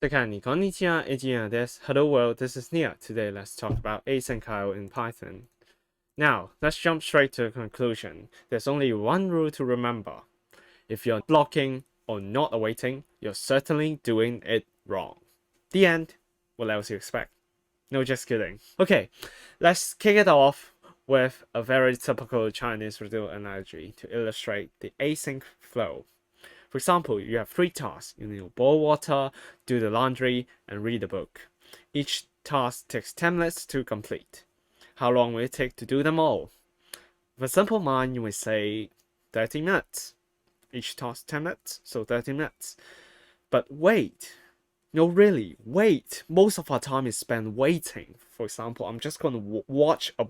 Akkarin, konnichiwa, ejinia.astgov.space. Hello world, this is Nia. Today let's talk about async IO in Python. Now, let's jump straight to the conclusion. There's only one rule to remember. If you're blocking or not awaiting, you're certainly doing it wrong. The end. What else you expect? No, just kidding. Okay, let's kick it off with a very typical Chinese riddle analogy to illustrate the async flow. For example, you have 3 tasks. You need to boil water, do the laundry, and read a book. Each task takes 10 minutes to complete. How long will it take to do them all? With a simple mind, you may say 30 minutes. Each task 10 minutes, so 30 minutes. But wait. No, really, wait. Most of our time is spent waiting. For example, I'm just going to watch a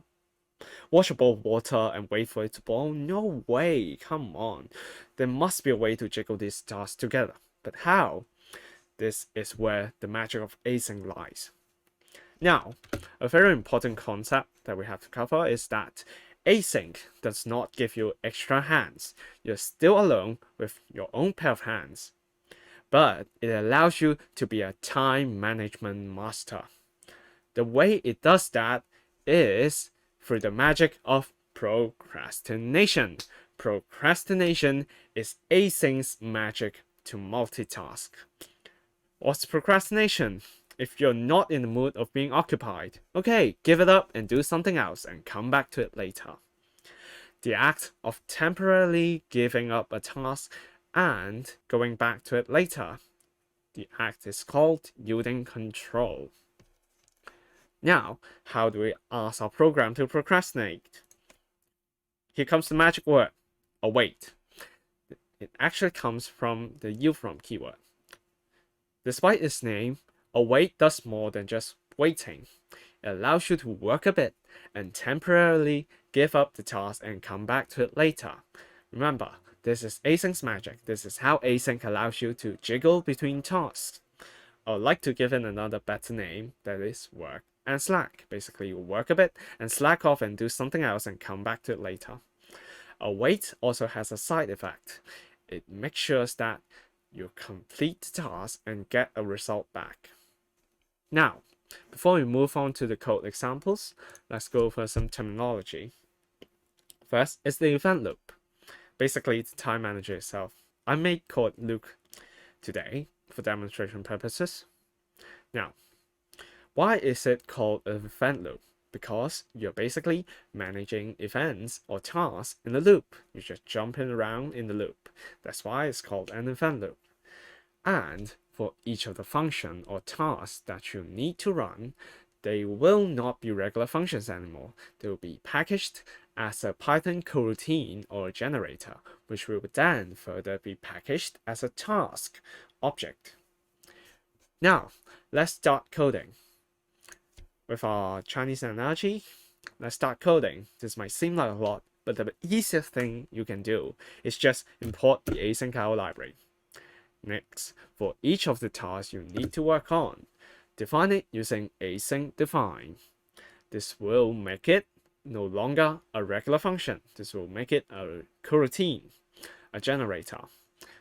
bowl of water and wait for it to boil? No way, come on. There must be a way to jiggle these tasks together. But how? This is where the magic of async lies. Now, a very important concept that we have to cover is that async does not give you extra hands. You're still alone with your own pair of hands. But it allows you to be a time management master. The way it does that is through the magic of procrastination. Procrastination is async's magic to multitask. What's procrastination? If you're not in the mood of being occupied, okay, give it up and do something else and come back to it later. The act of temporarily giving up a task and going back to it later. The act is called yielding control. Now, how do we ask our program to procrastinate? Here comes the magic word, await. It actually comes from the yield from keyword. Despite its name, await does more than just waiting. It allows you to work a bit and temporarily give up the task and come back to it later. Remember, this is async's magic. This is how async allows you to jiggle between tasks. I would like to give it another better name, that is work and slack. Basically, you work a bit and slack off and do something else and come back to it later. Await also has a side effect. It makes sure that you complete the task and get a result back. Now, before we move on to the code examples, let's go over some terminology. First is the event loop. Basically, it's the time manager itself. I made code loop today for demonstration purposes. Now, why is it called an event loop? Because you're basically managing events or tasks in the loop. You're just jumping around in the loop. That's why it's called an event loop. And for each of the function or tasks that you need to run, they will not be regular functions anymore. They will be packaged as a Python coroutine or a generator, which will then further be packaged as a task object. Now, let's start coding. With our Chinese analogy, let's start coding. This might seem like a lot, but the easiest thing you can do is just import the async IO library. Next, for each of the tasks you need to work on, define it using async define. This will make it no longer a regular function. This will make it a coroutine, a generator.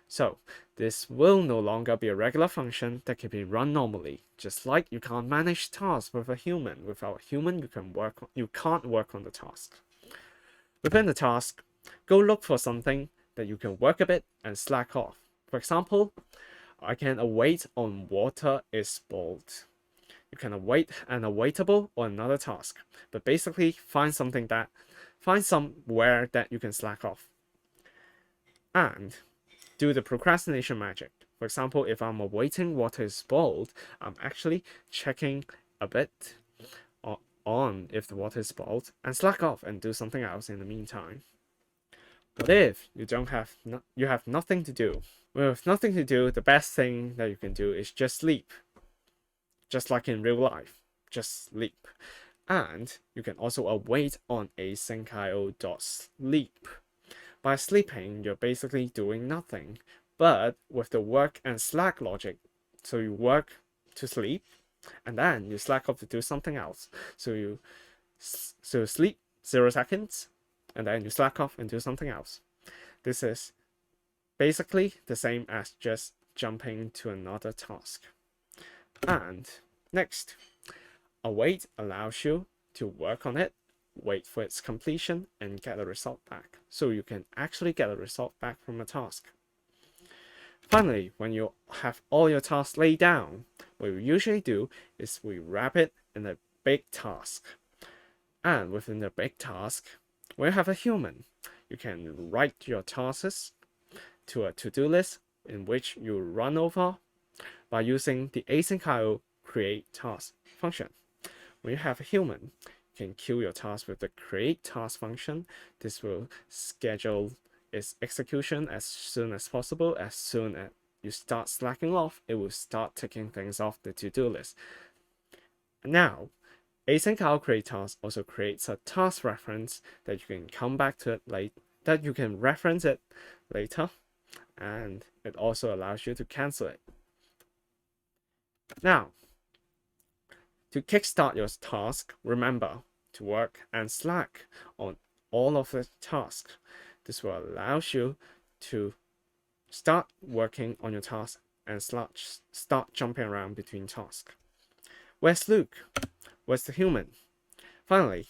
So this will no longer be a regular function that can be run normally. Just like you can't manage tasks with a human. Without a human, you can't work on the task. Within the task, go look for something that you can work a bit and slack off. For example, I can await on water is boiled. You can await an awaitable or another task, but basically find somewhere that you can slack off. And do the procrastination magic. For example, if I'm awaiting water is boiled, I'm actually checking a bit on if the water is boiled and slack off and do something else in the meantime. But if you have nothing to do. With nothing to do, the best thing that you can do is just sleep. Just like in real life, just sleep. And you can also await on asyncio.sleep. By sleeping, you're basically doing nothing, but with the work and slack logic. So you work to sleep, and then you slack off to do something else. So you sleep 0 seconds, and then you slack off and do something else. This is basically the same as just jumping to another task. And next, await allows you to work on it, wait for its completion, and get a result back. So you can actually get a result back from a task. Finally, when you have all your tasks laid down, what we usually do is we wrap it in a big task. And within the big task, we have a human. You can write your tasks to a to-do list in which you run over by using the asyncio create task function. When you have a human, you can queue your task with the create task function. This will schedule its execution as soon as possible. As soon as you start slacking off, it will start taking things off the to-do list. Now, asyncio create task also creates a task reference that you can come back to it later, that you can reference it later, and it also allows you to cancel it. Now, to kickstart your task, remember to work and slack on all of the tasks. This will allow you to start working on your task and start jumping around between tasks. Where's Luke? Where's the human? Finally,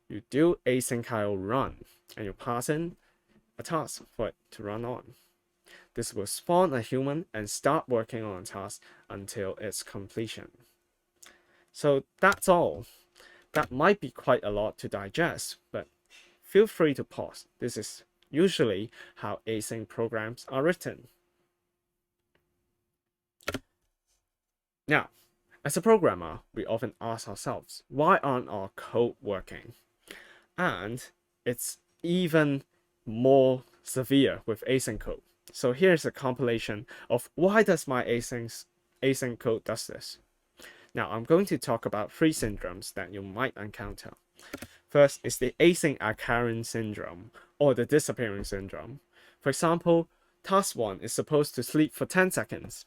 you do asyncio run and you pass in a task for it to run on. This will spawn a human and start working on a task until its completion. So that's all. That might be quite a lot to digest, but feel free to pause. This is usually how async programs are written. Now, as a programmer, we often ask ourselves, why aren't our code working? And it's even more severe with async code. So here's a compilation of why does my async code does this. Now I'm going to talk about 3 syndromes that you might encounter. First is the async Akkarin syndrome, or the disappearing syndrome. For example, task 1 is supposed to sleep for 10 seconds,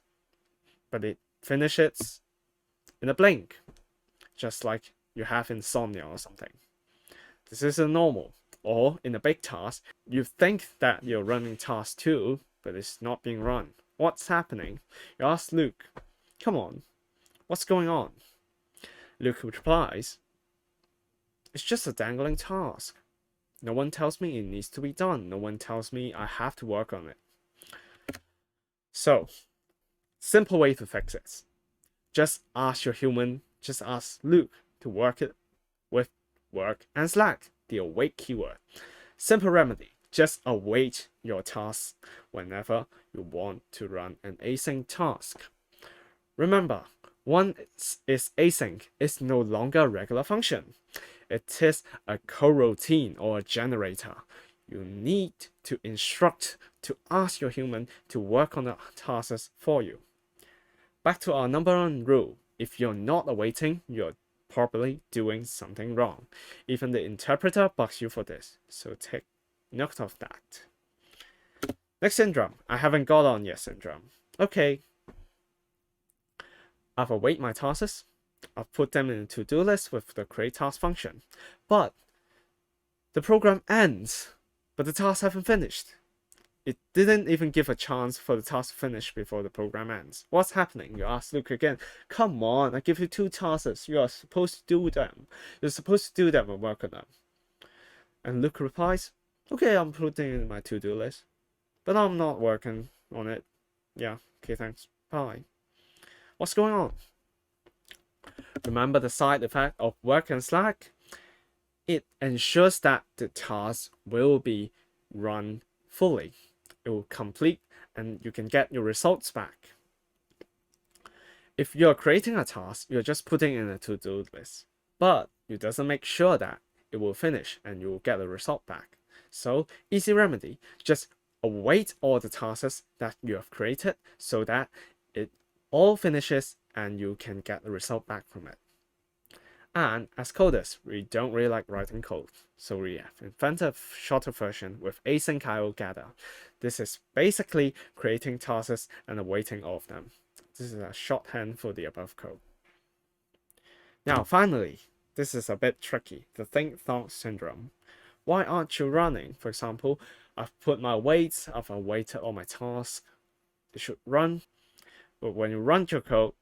but it finishes in a blink, just like you have insomnia or something. This isn't normal. Or in a big task, you think that you're running task 2, but it's not being run. What's happening? You ask Luke, come on, what's going on? Luke replies, it's just a dangling task. No one tells me it needs to be done. No one tells me I have to work on it. So, simple way to fix it. Just ask Luke to work it with work and slack, the await keyword. Simple remedy, just await your task whenever you want to run an async task. Remember, once it's async, it's no longer a regular function. It is a coroutine or a generator. You need to instruct to ask your human to work on the tasks for you. Back to our number 1 rule. If you're not awaiting, you're probably doing something wrong. Even the interpreter bugs you for this, so take note of that. Next syndrome, I haven't got on yet syndrome. Okay, I've await my tasks, I've put them in a to-do list with the create task function, but the program ends, but the tasks haven't finished. It didn't even give a chance for the task to finish before the program ends. What's happening? You ask Luke again. Come on, I give you 2 tasks. You are supposed to do them. You're supposed to do them and work on them. And Luke replies, okay, I'm putting it in my to-do list, but I'm not working on it. Yeah, okay, thanks. Bye. What's going on? Remember the side effect of work and slack? It ensures that the task will be run fully. It will complete and you can get your results back. If you're creating a task, you're just putting in a to-do list, but it doesn't make sure that it will finish and you will get a result back. So, easy remedy, just await all the tasks that you have created so that it all finishes and you can get the result back from it. And as coders, we don't really like writing code, so we have invented a shorter version with asyncio gather. This is basically creating tasks and awaiting all of them. This is a shorthand for the above code. Now finally, this is a bit tricky, the think Thonk syndrome. Why aren't you running? For example, I've put my weights, I've awaited all my tasks, it should run, but when you run your code,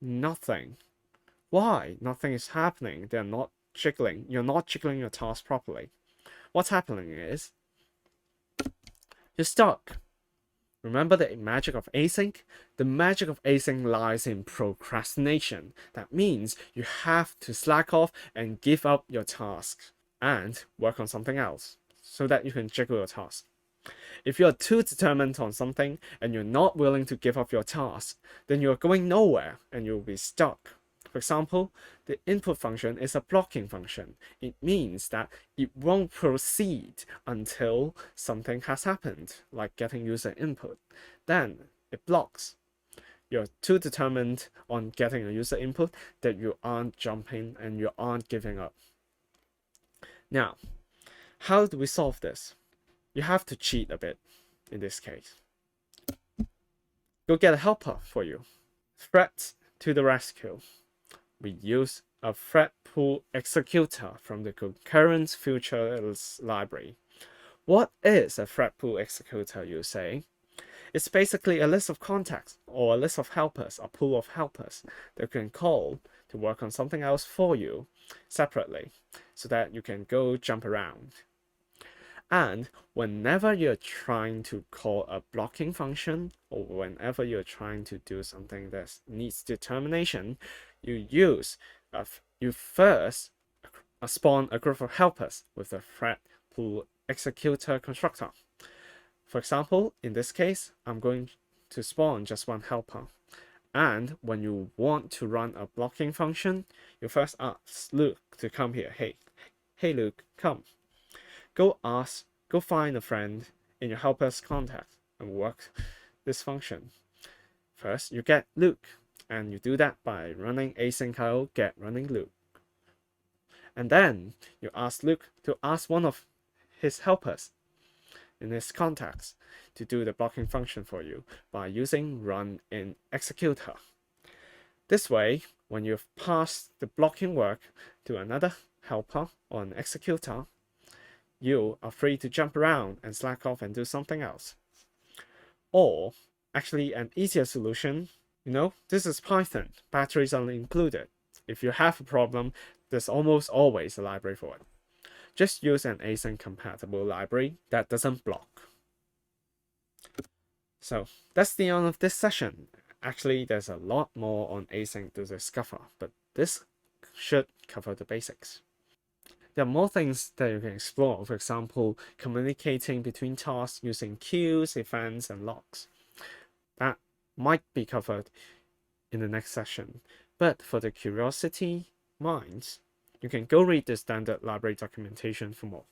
Nothing. Why? Nothing is happening. They're not jiggling. You're not jiggling your task properly. What's happening is you're stuck. Remember the magic of async? The magic of async lies in procrastination. That means you have to slack off and give up your task and work on something else so that you can jiggle your task. If you're too determined on something and you're not willing to give up your task, then you're going nowhere and you'll be stuck. For example, the input function is a blocking function. It means that it won't proceed until something has happened, like getting user input. Then it blocks. You're too determined on getting a user input that you aren't jumping and you aren't giving up. Now, how do we solve this? You have to cheat a bit in this case. Go get a helper for you. Thread to the rescue. We use a thread pool executor from the concurrent features library. What is a thread pool executor, you say? It's basically a list of contacts or a list of helpers, a pool of helpers that you can call to work on something else for you separately so that you can go jump around. And whenever you're trying to call a blocking function or whenever you're trying to do something that needs determination, you first spawn a group of helpers with the thread pool executor constructor. For example, in this case, I'm going to spawn just one helper. And when you want to run a blocking function, you first ask Luke to come here. Hey Luke, come. Go find a friend in your helper's contact and work this function. First, you get Luke, and you do that by running asyncio get running Luke. And then you ask Luke to ask one of his helpers in his contacts to do the blocking function for you by using run in executor. This way, when you've passed the blocking work to another helper or an executor, you are free to jump around and slack off and do something else. Or, actually an easier solution, this is Python, batteries are included. If you have a problem, there's almost always a library for it. Just use an async compatible library that doesn't block. So that's the end of this session. Actually, there's a lot more on async to discover, but this should cover the basics. There are more things that you can explore, for example, communicating between tasks using queues, events, and logs. That might be covered in the next session, but for the curiosity minds, you can go read the standard library documentation for more.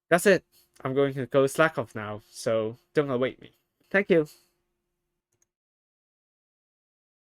That's it. I'm going to go slack off now, so don't await me. Thank you.